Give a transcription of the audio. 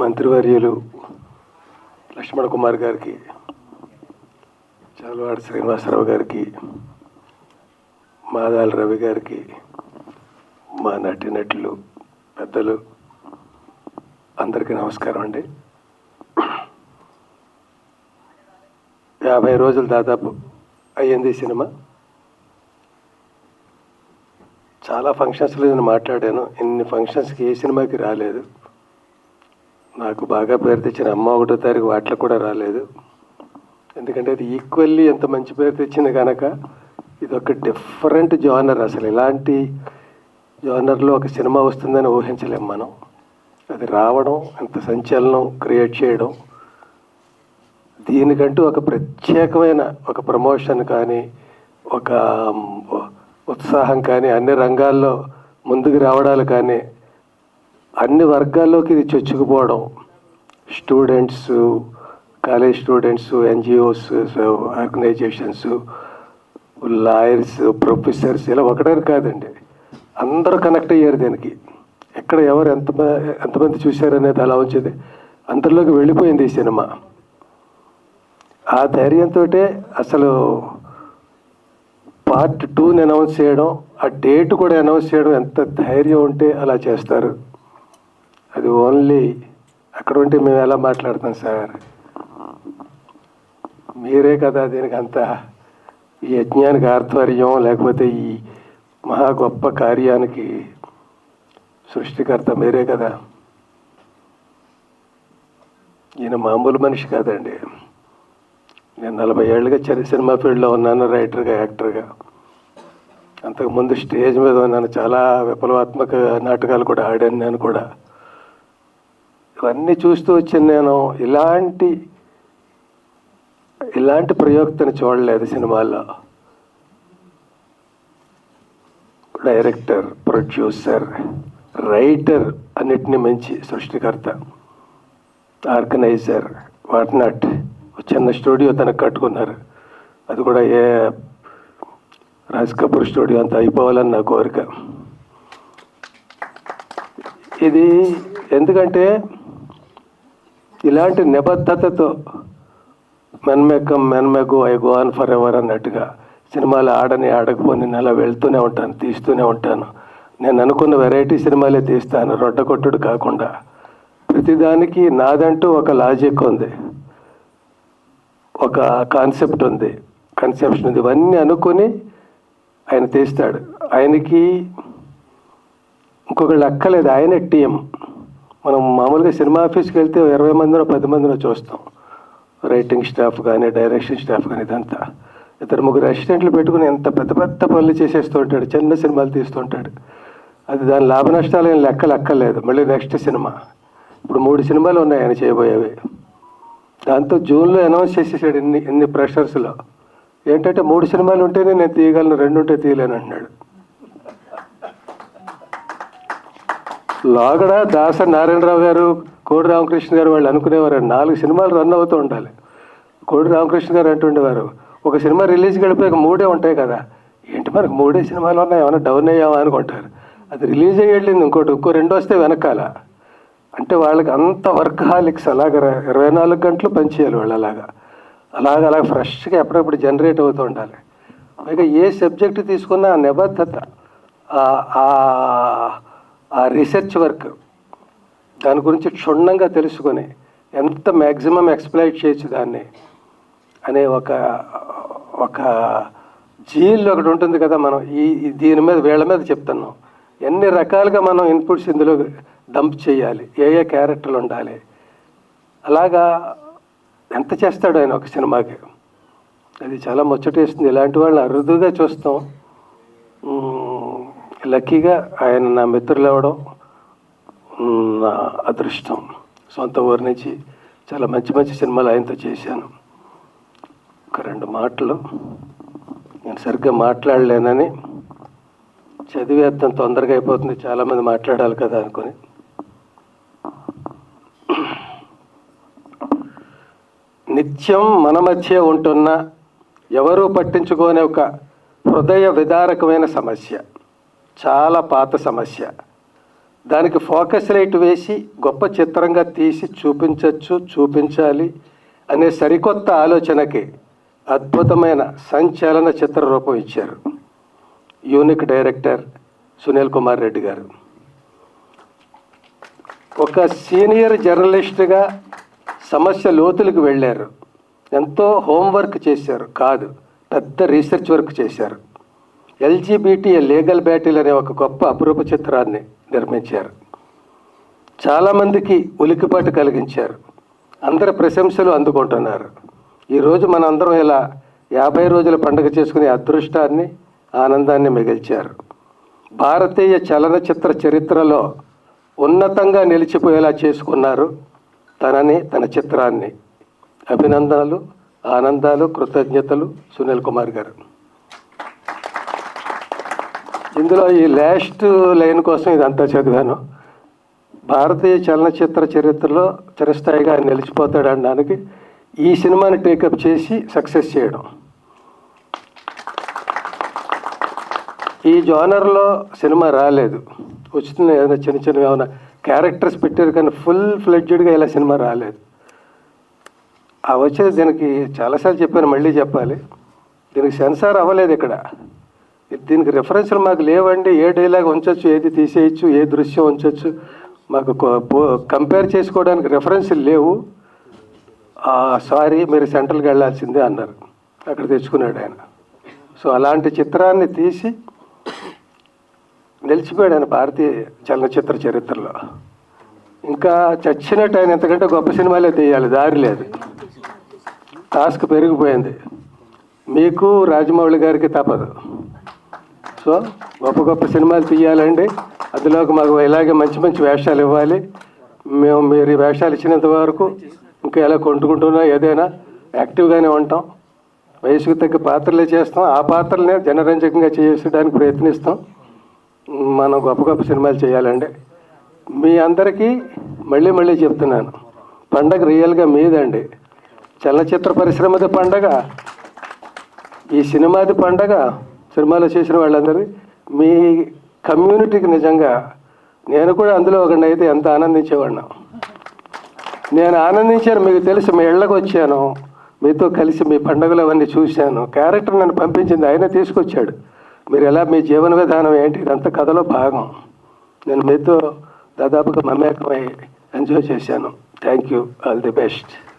మంత్రివర్యులు లక్ష్మణ కుమార్ గారికి, చాలవాడి శ్రీనివాసరావు గారికి, మాదాల రవి గారికి, మా నటినటులు పెద్దలు అందరికీ నమస్కారం అండి. 50 రోజులు దాదాపు అయ్యింది సినిమా. చాలా ఫంక్షన్స్లో నేను మాట్లాడాను. ఇన్ని ఫంక్షన్స్కి ఏ సినిమాకి రాలేదు. నాకు బాగా పేరు తెచ్చిన అమ్మ 1వ తారీఖు వాటిలో కూడా రాలేదు. ఎందుకంటే అది ఈక్వల్లీ ఎంత మంచి పేరు తెచ్చింది కనుక ఇది ఒక డిఫరెంట్ జానర్. అసలు ఇలాంటి జానర్లో ఒక సినిమా వస్తుందని ఊహించలేం మనం. అది రావడం, ఎంత సంచలనం క్రియేట్ చేయడం, దీనికంటూ ఒక ప్రత్యేకమైన ఒక ప్రమోషన్ కానీ, ఒక ఉత్సాహం కానీ, అన్ని రంగాల్లో ముందుకు రావడాలు కానీ, అన్ని వర్గాల్లోకి ఇది చొచ్చుకుపోవడం, students, college students, NGOs, organisations, lawyers, professors, ఇలా ఒకటే కాదండి, అందరూ కనెక్ట్ అయ్యారు దీనికి. ఎక్కడ ఎవరు ఎంతమంది చూశారనేది అలా వచ్చేది, అందరిలోకి వెళ్ళిపోయింది ఈ సినిమా. ఆ ధైర్యంతో అసలు పార్ట్ 2ని అనౌన్స్ చేయడం, ఆ డేట్ కూడా అనౌన్స్ చేయడం, ఎంత ధైర్యం ఉంటే అలా చేస్తారు. అది ఓన్లీ అక్కడ ఉంటే మేము ఎలా మాట్లాడతాం సార్, మీరే కదా దీనికి అంతా, ఈ యజ్ఞానికి ఆధ్వర్యం, లేకపోతే ఈ మహా గొప్ప కార్యానికి సృష్టికర్త మీరే కదా. ఈయన మామూలు మనిషి కాదండి. నేను 40 ఏళ్ళుగా సినిమా ఫీల్డ్లో ఉన్నాను, రైటర్గా, యాక్టర్గా. అంతకుముందు స్టేజ్ మీద ఉన్నాను, చాలా విప్లవాత్మక నాటకాలు కూడా ఆడాను నేను కూడా. ఇవన్నీ చూస్తూ వచ్చాను నేను. ఇలాంటి ప్రయోక్తను చూడలేదు సినిమాల్లో. డైరెక్టర్, ప్రొడ్యూసర్, రైటర్, అన్నిటినీ మించి సృష్టికర్త, ఆర్గనైజర్, వాట్ నాట్. చిన్న స్టూడియో తనకు కట్టుకున్నారు. అది కూడా ఏ రాజ్ కపూర్ స్టూడియో అంత అయిపోవాలని నా కోరిక. ఇది ఎందుకంటే ఇలాంటి నిబద్ధతతో men may go I go on forever అన్నట్టుగా సినిమాలు ఆడకపోని నేను అలా వెళ్తూనే ఉంటాను, తీస్తూనే ఉంటాను. నేను అనుకున్న వెరైటీ సినిమాలే తీస్తాను, రొడ్డకొట్టుడు కాకుండా. ప్రతిదానికి నాదంటూ ఒక లాజిక్ ఉంది, ఒక కన్సెప్షన్ ఉంది. ఇవన్నీ అనుకొని ఆయన తీస్తాడు. ఆయనకి ఇంకొకళ్ళు అక్కలేదు, ఆయనే టీం. మనం మామూలుగా సినిమా ఆఫీస్కి వెళ్తే 20 మందినో 10 మందినో చూస్తాం, రైటింగ్ స్టాఫ్ కానీ, డైరెక్షన్ స్టాఫ్ కానీ. ఇదంతా 2-3 అసిస్టెంట్లు పెట్టుకుని ఎంత పెద్ద పెద్ద పనులు చేసేస్తూ ఉంటాడు, చిన్న సినిమాలు తీస్తుంటాడు. అది దాని లాభ నష్టాలు ఏం లెక్కలేదు. మళ్ళీ నెక్స్ట్ సినిమా, ఇప్పుడు 3 సినిమాలు ఉన్నాయి ఆయన చేయబోయేవి. దాంతో జూన్లో అనౌన్స్ చేసేసాడు ఇన్ని ప్రెషర్స్లో. ఏంటంటే 3 సినిమాలు ఉంటేనే నేను తీయగలను, 2 ఉంటే తీయలేను అన్నాడు. లోగడ దాస నారాయణరావు గారు, కోడి రామకృష్ణ గారు వాళ్ళు అనుకునేవారు 4 సినిమాలు రన్ అవుతూ ఉండాలి. కోడి రామకృష్ణ గారు అంటుండేవారు, ఒక సినిమా రిలీజ్కి వెళ్ళిపోయాక 3 ఉంటాయి కదా, ఏంటి మనకు 3 సినిమాలు ఉన్నాయి, ఏమైనా డౌన్ అయ్యామా అనుకుంటారు. అది రిలీజ్ అయ్యి వెళ్ళింది, ఇంకో 2 వస్తే వెనకాల. అంటే వాళ్ళకి అంత వర్క్ హాలిక్స్. అలాగ 24 గంటలు పనిచేయాలి వాళ్ళు. అలాగ ఫ్రెష్గా ఎప్పుడప్పుడు జనరేట్ అవుతూ ఉండాలి. పైగా ఏ సబ్జెక్టు తీసుకున్నా ఆ నిబద్ధత, ఆ రీసెర్చ్ వర్క్, దాని గురించి క్షుణ్ణంగా తెలుసుకొని ఎంత మ్యాక్సిమం ఎక్స్ప్లైట్ చేయొచ్చు దాన్ని అనే ఒక జీల్ ఒకటి ఉంటుంది కదా. మనం దీని మీద, వీళ్ళ మీద చెప్తున్నాం, ఎన్ని రకాలుగా మనం ఇన్పుట్స్ ఇందులో డంప్ చేయాలి, ఏ క్యారెక్టర్లు ఉండాలి. అలాగా ఎంత చేస్తాడు ఆయన ఒక సినిమాకి. అది చాలా ముచ్చటేస్తుంది. ఇలాంటి వాళ్ళని అరుదుగా చూస్తాం. లక్కీగా ఆయన నా మిత్రులు అవ్వడం నా అదృష్టం. సొంత ఊరి నుంచి చాలా మంచి మంచి సినిమాలు ఆయనతో చేశాను. ఒక 2 మాటలు, నేను సరిగ్గా మాట్లాడలేనని, చదివేద్దాం తొందరగా అయిపోతుంది, చాలామంది మాట్లాడాలి కదా అనుకుని. నిత్యం మన మధ్య ఉంటున్న, ఎవరూ పట్టించుకోని ఒక హృదయ విదారకమైన సమస్య, చాలా పాత సమస్య. దానికి ఫోకస్ లైట్ వేసి గొప్ప చిత్రంగా తీసి చూపించాలి అనే సరికొత్త ఆలోచనకి అద్భుతమైన సంచలన చిత్ర రూపం ఇచ్చారు యూనిక్ డైరెక్టర్ సునీల్ కుమార్ రెడ్డి గారు. ఒక సీనియర్ జర్నలిస్ట్గా సమస్య లోతులకు వెళ్ళారు. ఎంతో హోంవర్క్ చేశారు, కాదు పెద్ద రీసెర్చ్ వర్క్ చేశారు. ఎల్జీబీటీ లీగల్ బ్యాటిల్ అనే ఒక గొప్ప అపురూప చిత్రాన్ని నిర్మించారు. చాలామందికి ఉలికిపాటు కలిగించారు. అందరి ప్రశంసలు అందుకుంటున్నారు. ఈరోజు మనందరం ఇలా 50 రోజుల పండుగ చేసుకునే అదృష్టాన్ని, ఆనందాన్ని మిగిల్చారు. భారతీయ చలనచిత్ర చరిత్రలో ఉన్నతంగా నిలిచిపోయేలా చేసుకున్నారు తన చిత్రాన్ని. అభినందనలు, ఆనందాలు, కృతజ్ఞతలు సునీల్ కుమార్ గారు. ఇందులో ఈ లాస్ట్ లైన్ కోసం ఇదంతా చదివాను. భారతీయ చలనచిత్ర చరిత్రలో చిరస్థాయిగా ఆయన నిలిచిపోతాడు అనడానికి ఈ సినిమాని టేకప్ చేసి సక్సెస్ చేయడం. ఈ జోనర్లో సినిమా రాలేదు. వచ్చిన ఏదైనా చిన్న ఏమైనా క్యారెక్టర్స్ పెట్టారు కానీ ఫుల్ ఫ్లెడ్జెడ్గా ఇలా సినిమా రాలేదు. ఆ వచ్చేది దీనికి చాలాసార్లు చెప్పాను, మళ్ళీ చెప్పాలి. దీనికి సెన్సార్ అవ్వలేదు ఇక్కడ. దీనికి రిఫరెన్స్లు మాకు లేవండి. ఏ డైలాగ్ ఉంచవచ్చు, ఏది తీసేయచ్చు, ఏ దృశ్యం ఉంచవచ్చు, మాకు కంపేర్ చేసుకోవడానికి రిఫరెన్స్లు లేవు. సారీ మీరు సెంట్రల్కి వెళ్ళాల్సిందే అన్నారు. అక్కడ తెచ్చుకున్నాడు ఆయన. సో అలాంటి చిత్రాన్ని తీసి నిలిచిపోయాడు ఆయన భారతీయ చలనచిత్ర చరిత్రలో. ఇంకా చచ్చినట్టు ఆయన ఎంతకంటే గొప్ప సినిమాలే తీయాలి, దారి లేదు. టాస్క్ పెరిగిపోయింది. మీకు రాజమౌళి గారికి తప్పదు. సో గొప్ప సినిమాలు తీయాలండి. అందులోకి మాకు ఇలాగే మంచి వేషాలు ఇవ్వాలి. మీరు ఈ వేషాలు ఇచ్చినంత వరకు ఇంకా ఎలా కొంటుకుంటున్నా ఏదైనా యాక్టివ్గానే ఉంటాం. వయసుకు తగ్గ పాత్రలే చేస్తాం. ఆ పాత్రలనే జనరంజకంగా చేసేయడానికి ప్రయత్నిస్తాం. మనం గొప్ప సినిమాలు చేయాలండి. మీ అందరికీ మళ్ళీ చెప్తున్నాను, పండగ రియల్గా మీదండి. చలనచిత్ర పరిశ్రమది పండగ, ఈ సినిమాది పండగ. సినిమాలో చేసిన వాళ్ళందరూ మీ కమ్యూనిటీకి నిజంగా నేను కూడా అందులో ఒకటి అయితే ఎంత ఆనందించేవాడినా. నేను ఆనందించాను, మీకు తెలుసు. మీ ఇళ్ళకి వచ్చాను, మీతో కలిసి మీ పండుగలు అవన్నీ చూశాను. క్యారెక్టర్ నన్ను పంపించింది, ఆయన తీసుకొచ్చాడు. మీరు ఎలా మీ జీవన విధానం ఏంటి, ఇదంతా కథలో భాగం. నేను మీతో దాదాపుగా మమేకమై ఎంజాయ్ చేశాను. Thank you, all the best.